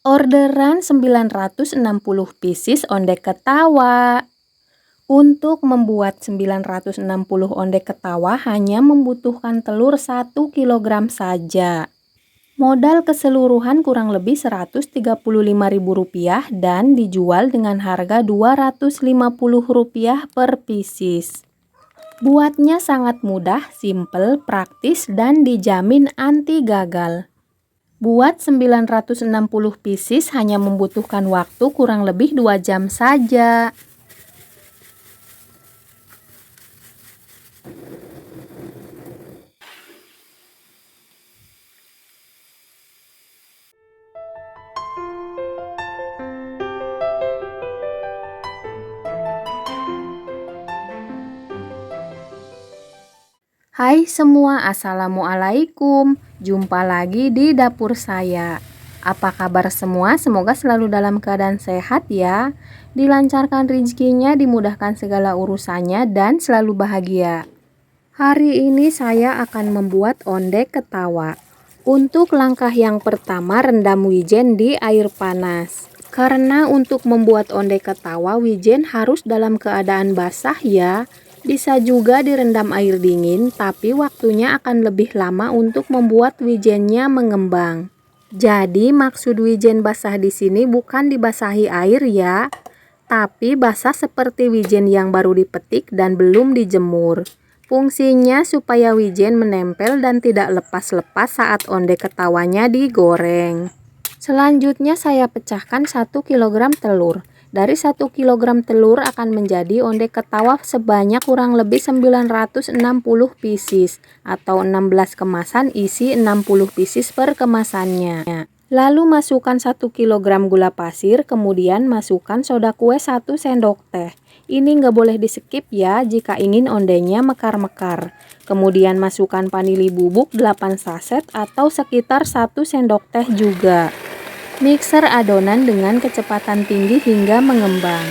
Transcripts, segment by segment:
Orderan 960 pieces ondek ketawa. Untuk membuat 960 ondek ketawa hanya membutuhkan telur 1 kilogram saja. Modal keseluruhan kurang lebih Rp135.000 dan dijual dengan harga Rp250 per pieces. Buatnya sangat mudah, simple, praktis, dan dijamin anti gagal. Buat 960 pieces hanya membutuhkan waktu kurang lebih 2 jam saja. Hai semua, assalamualaikum. Jumpa lagi di dapur saya. Apa kabar semua? Semoga selalu dalam keadaan sehat ya. Dilancarkan rezekinya, dimudahkan segala urusannya, dan selalu bahagia. Hari ini saya akan membuat ondek ketawa. Untuk langkah yang pertama, rendam wijen di air panas. Karena untuk membuat ondek ketawa, wijen harus dalam keadaan basah ya. Bisa juga direndam air dingin, tapi waktunya akan lebih lama untuk membuat wijennya mengembang. Jadi maksud wijen basah di sini bukan dibasahi air ya, tapi basah seperti wijen yang baru dipetik dan belum dijemur. Fungsinya supaya wijen menempel dan tidak lepas-lepas saat ondek ketawanya digoreng. Selanjutnya saya pecahkan 1 kg telur. Dari 1 kg telur akan menjadi ondek ketawa sebanyak kurang lebih 960 pieces atau 16 kemasan isi 60 pieces per kemasannya. Lalu masukkan 1 kg gula pasir, kemudian masukkan soda kue 1 sendok teh. Ini nggak boleh di skip ya jika ingin ondenya mekar-mekar. Kemudian masukkan vanili bubuk 8 saset atau sekitar 1 sendok teh juga. Mixer adonan dengan kecepatan tinggi hingga mengembang.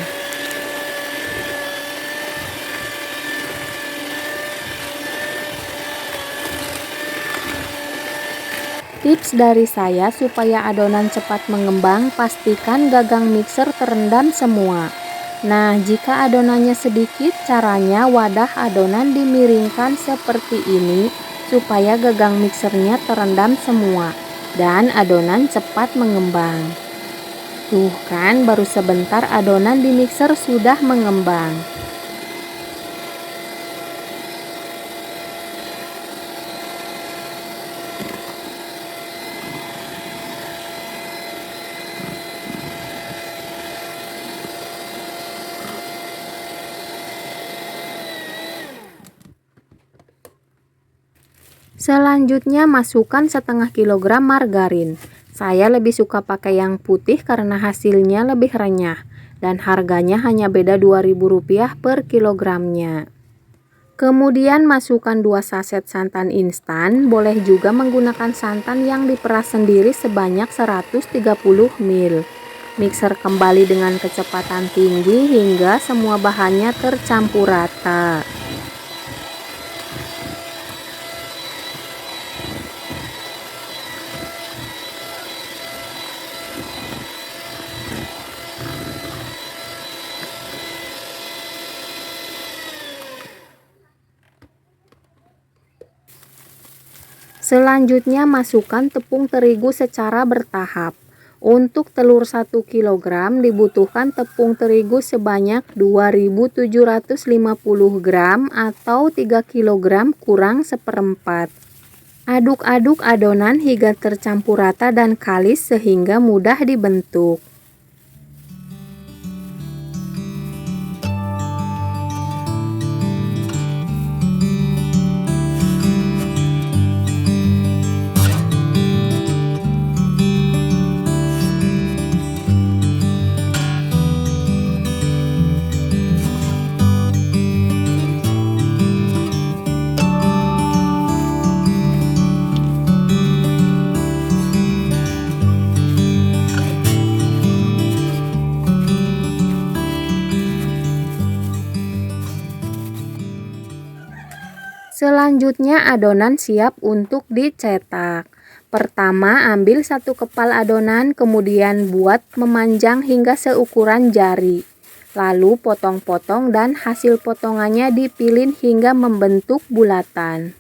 Tips dari saya supaya adonan cepat mengembang, pastikan gagang mixer terendam semua. Nah, jika adonannya sedikit, caranya wadah adonan dimiringkan seperti ini supaya gagang mixernya terendam semua dan adonan cepat mengembang. Tuh kan, baru sebentar adonan di mixer sudah mengembang. Selanjutnya masukkan setengah kilogram margarin. Saya lebih suka pakai yang putih karena hasilnya lebih renyah dan harganya hanya beda Rp2.000 per kilogramnya. Kemudian masukkan 2 saset santan instan, boleh juga menggunakan santan yang diperas sendiri sebanyak 130 ml. Mixer kembali dengan kecepatan tinggi hingga semua bahannya tercampur rata. Selanjutnya masukkan tepung terigu secara bertahap. Untuk telur 1 kg dibutuhkan tepung terigu sebanyak 2.750 gram atau 3 kg kurang seperempat. Aduk-aduk adonan hingga tercampur rata dan kalis sehingga mudah dibentuk. Selanjutnya adonan siap untuk dicetak. Pertama, ambil satu kepal adonan, kemudian buat memanjang hingga seukuran jari. Lalu potong-potong dan hasil potongannya dipilin hingga membentuk bulatan.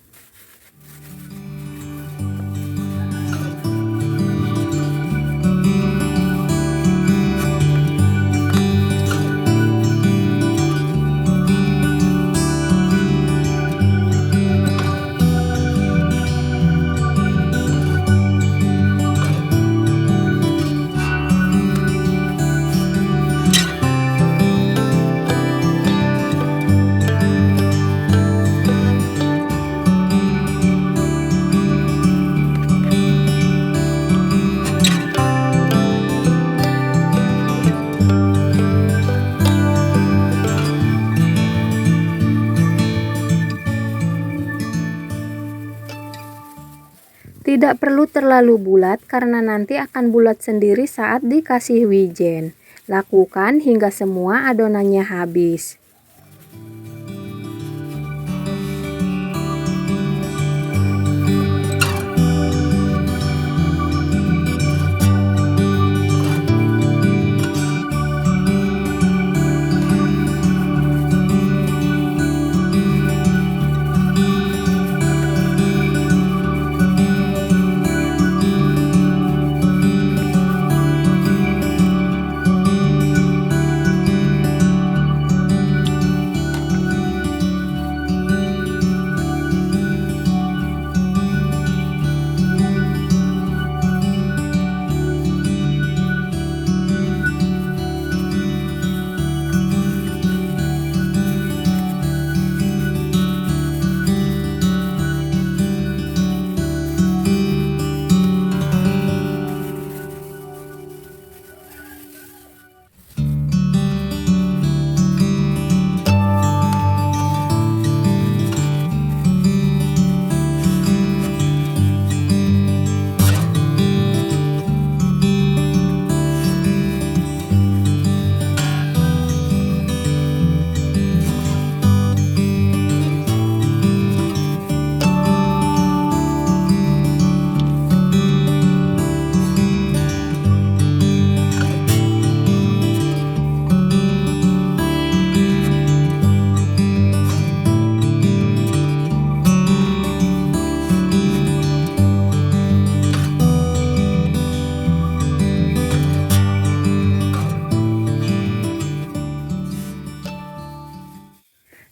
Tidak perlu terlalu bulat karena nanti akan bulat sendiri saat dikasih wijen. Lakukan hingga semua adonannya habis.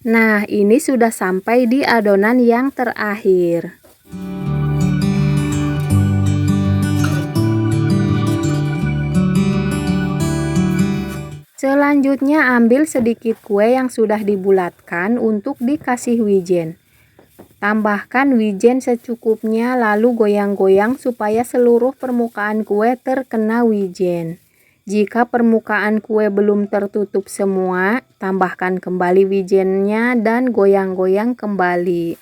Nah, ini sudah sampai di adonan yang terakhir. Selanjutnya ambil sedikit kue yang sudah dibulatkan untuk dikasih wijen. Tambahkan wijen secukupnya lalu goyang-goyang supaya seluruh permukaan kue terkena wijen. Jika permukaan kue belum tertutup semua, tambahkan kembali wijennya dan goyang-goyang kembali.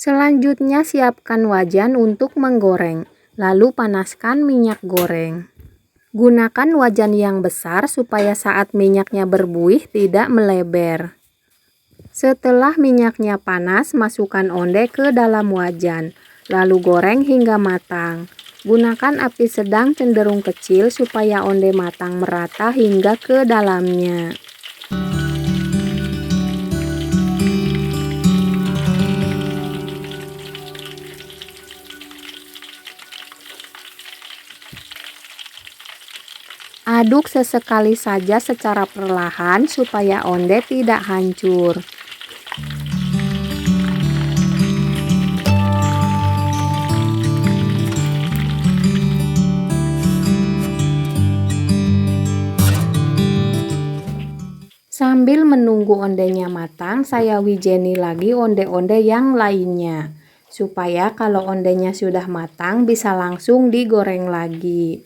Selanjutnya siapkan wajan untuk menggoreng, lalu panaskan minyak goreng. Gunakan wajan yang besar supaya saat minyaknya berbuih tidak meleber. Setelah minyaknya panas, masukkan onde ke dalam wajan, lalu goreng hingga matang. Gunakan api sedang cenderung kecil supaya onde matang merata hingga ke dalamnya. Aduk sesekali saja secara perlahan supaya onde tidak hancur. Sambil menunggu ondenya matang, saya wijeni lagi onde-onde yang lainnya. Supaya kalau ondenya sudah matang bisa langsung digoreng lagi.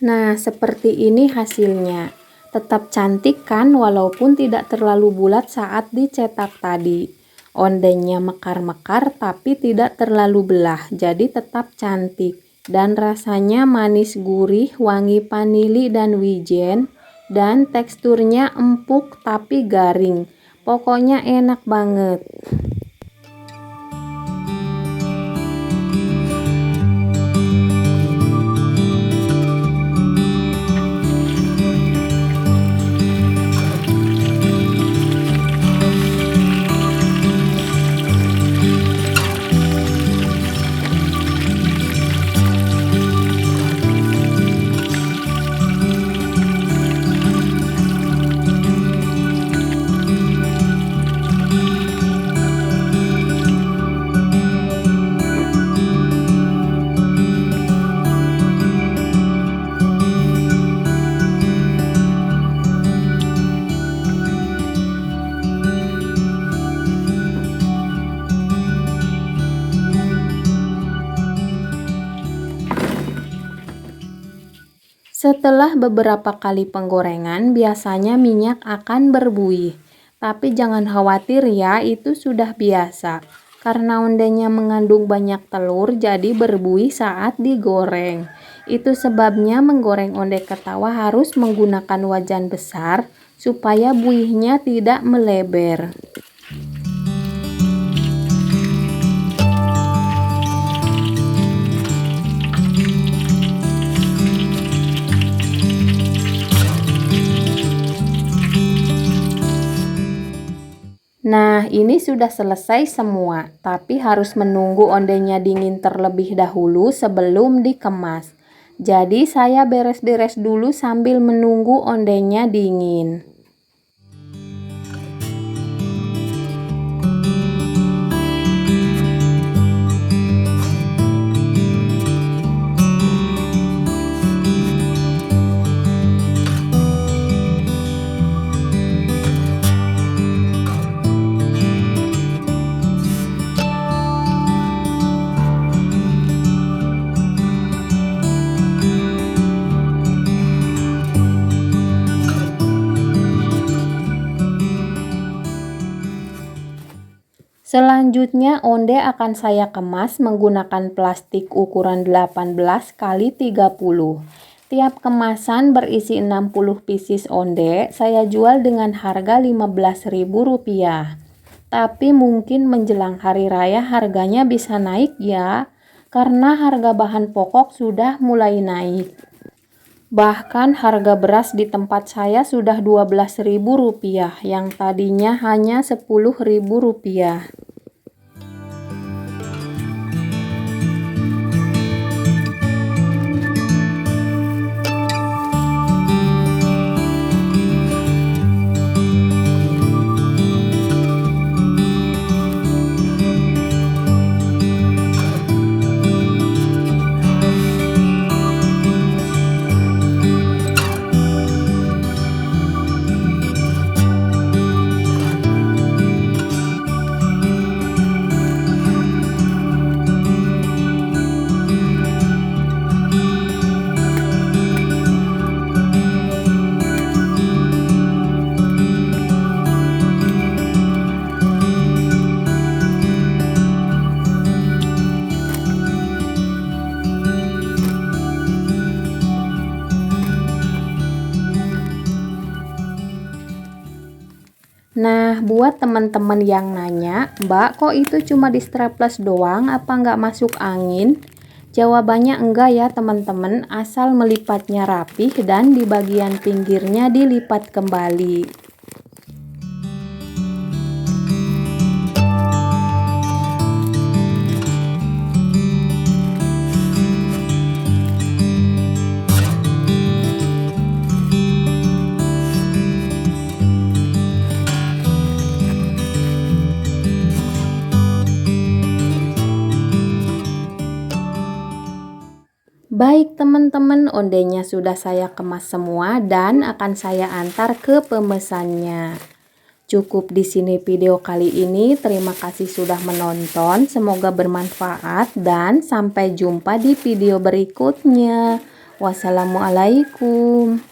Nah, seperti ini hasilnya. Tetap cantik kan walaupun tidak terlalu bulat saat dicetak tadi. Ondenya mekar-mekar tapi tidak terlalu belah, jadi tetap cantik. Dan rasanya manis gurih, wangi vanili dan wijen. Dan teksturnya empuk tapi garing. Pokoknya enak banget. Setelah beberapa kali penggorengan, biasanya minyak akan berbuih. Tapi jangan khawatir ya, itu sudah biasa. Karena ondenya mengandung banyak telur, jadi berbuih saat digoreng. Itu sebabnya menggoreng onde ketawa harus menggunakan wajan besar, supaya buihnya tidak melebar. Nah, ini sudah selesai semua, tapi harus menunggu ondenya dingin terlebih dahulu sebelum dikemas. Jadi saya beres-beres dulu sambil menunggu ondenya dingin. Selanjutnya onde akan saya kemas menggunakan plastik ukuran 18 x 30. Tiap kemasan berisi 60 pieces onde, saya jual dengan harga Rp15.000. Tapi mungkin menjelang hari raya harganya bisa naik ya, karena harga bahan pokok sudah mulai naik. Bahkan harga beras di tempat saya sudah Rp12.000 yang tadinya hanya Rp10.000. Nah, buat teman-teman yang nanya, Mbak, kok itu cuma di strapless doang, apa nggak masuk angin? Jawabannya enggak ya teman-teman, asal melipatnya rapih dan di bagian pinggirnya dilipat kembali. Baik teman-teman, ondenya sudah saya kemas semua dan akan saya antar ke pemesannya. Cukup di sini video kali ini. Terima kasih sudah menonton. Semoga bermanfaat dan sampai jumpa di video berikutnya. Wassalamualaikum.